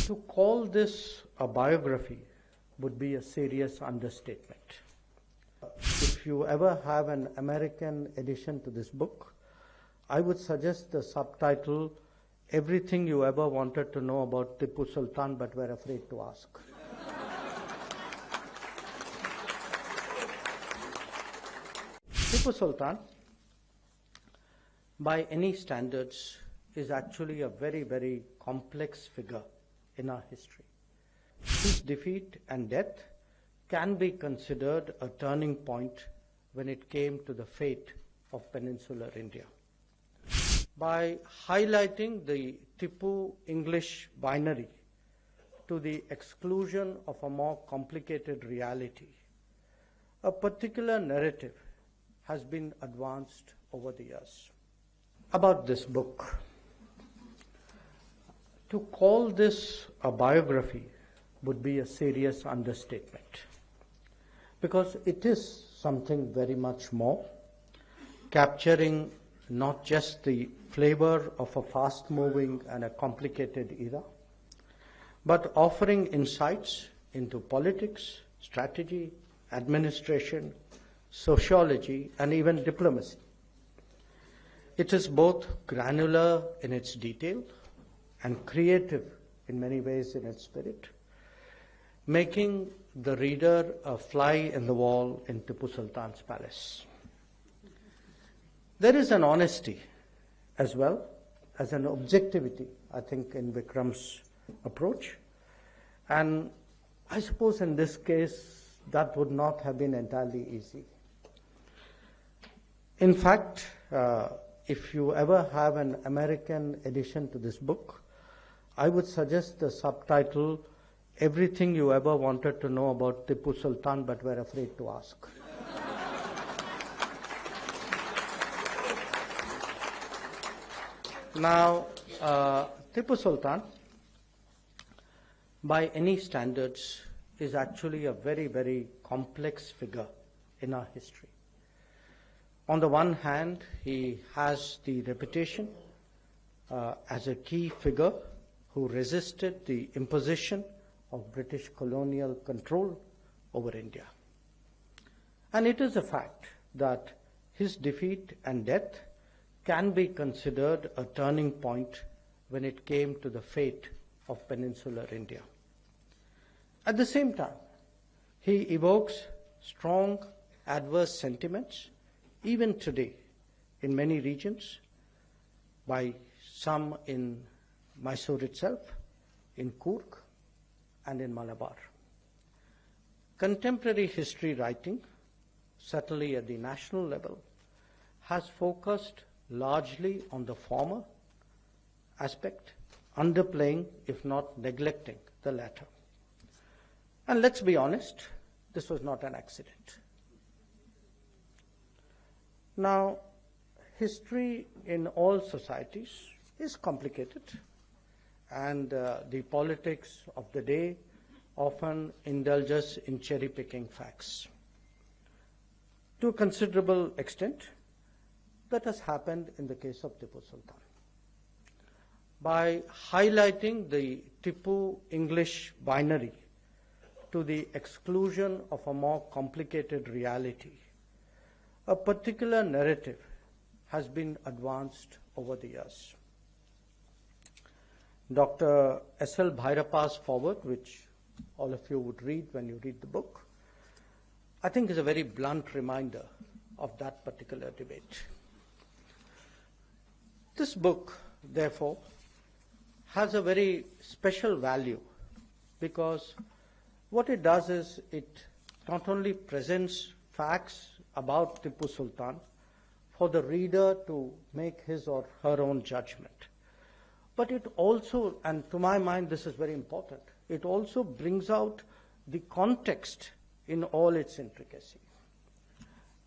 To call this a biography would be a serious understatement. If you ever have an American edition to this book, I would suggest the subtitle, Everything You Ever Wanted to Know About Tipu Sultan But Were Afraid to Ask. Tipu Sultan, by any standards, is actually a very, very complex figure in our history. His defeat and death can be considered a turning point when it came to the fate of peninsular India. By highlighting the Tipu English binary to the exclusion of a more complicated reality, a particular narrative has been advanced over the years. About this book, to call this a biography would be a serious understatement, because it is something very much more, capturing not just the flavor of a fast-moving and a complicated era, but offering insights into politics, strategy, administration, sociology, and even diplomacy. It is both granular in its detail and creative in many ways in its spirit, making the reader a fly in the wall in Tipu Sultan's palace. There is an honesty as well as an objectivity, I think, in Vikram's approach. And I suppose in this case, that would not have been entirely easy. In fact, if you ever have an American edition to this book, I would suggest the subtitle, Everything You Ever Wanted to Know About Tipu Sultan But Were Afraid to Ask. Now, Tipu Sultan, by any standards, is actually a very, very complex figure in our history. On the one hand, he has the reputation as a key figure who resisted the imposition of British colonial control over India. And it is a fact that his defeat and death can be considered a turning point when it came to the fate of peninsular India. At the same time, he evokes strong adverse sentiments, even today, in many regions, by some in Mysore itself, in Coorg, and in Malabar. Contemporary history writing, certainly at the national level, has focused largely on the former aspect, underplaying, if not neglecting, the latter. And let's be honest, this was not an accident. Now, history in all societies is complicated, and the politics of the day often indulges in cherry-picking facts. To a considerable extent, that has happened in the case of Tipu Sultan. By highlighting the Tipu English binary to the exclusion of a more complicated reality, a particular narrative has been advanced over the years. Dr. S.L. Bhairappa's foreword, which all of you would read when you read the book, I think is a very blunt reminder of that particular debate. This book, therefore, has a very special value because what it does is it not only presents facts about Tipu Sultan for the reader to make his or her own judgment, but it also, and to my mind this is very important, it also brings out the context in all its intricacy.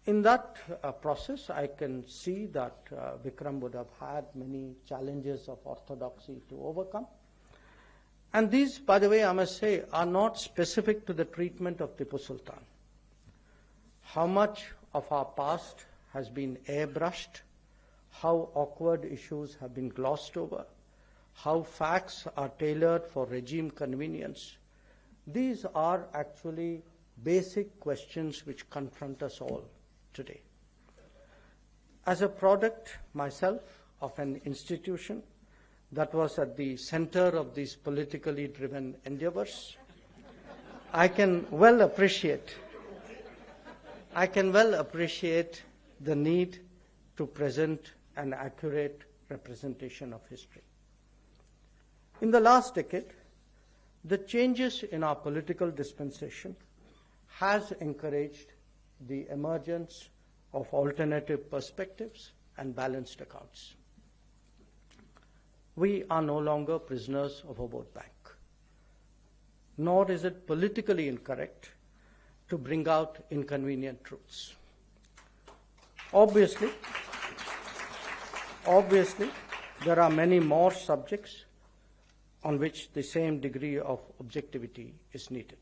In that process, I can see that Vikram would have had many challenges of orthodoxy to overcome. And these, by the way, I must say, are not specific to the treatment of Tipu Sultan. How much of our past has been airbrushed, how awkward issues have been glossed over, how facts are tailored for regime convenience, these are actually basic questions which confront us all today. As a product myself of an institution that was at the center of these politically driven endeavors, I can well appreciate the need to present an accurate representation of history. In the last decade, the changes in our political dispensation has encouraged the emergence of alternative perspectives and balanced accounts. We are no longer prisoners of a vote bank, nor is it politically incorrect to bring out inconvenient truths. Obviously, there are many more subjects on which the same degree of objectivity is needed.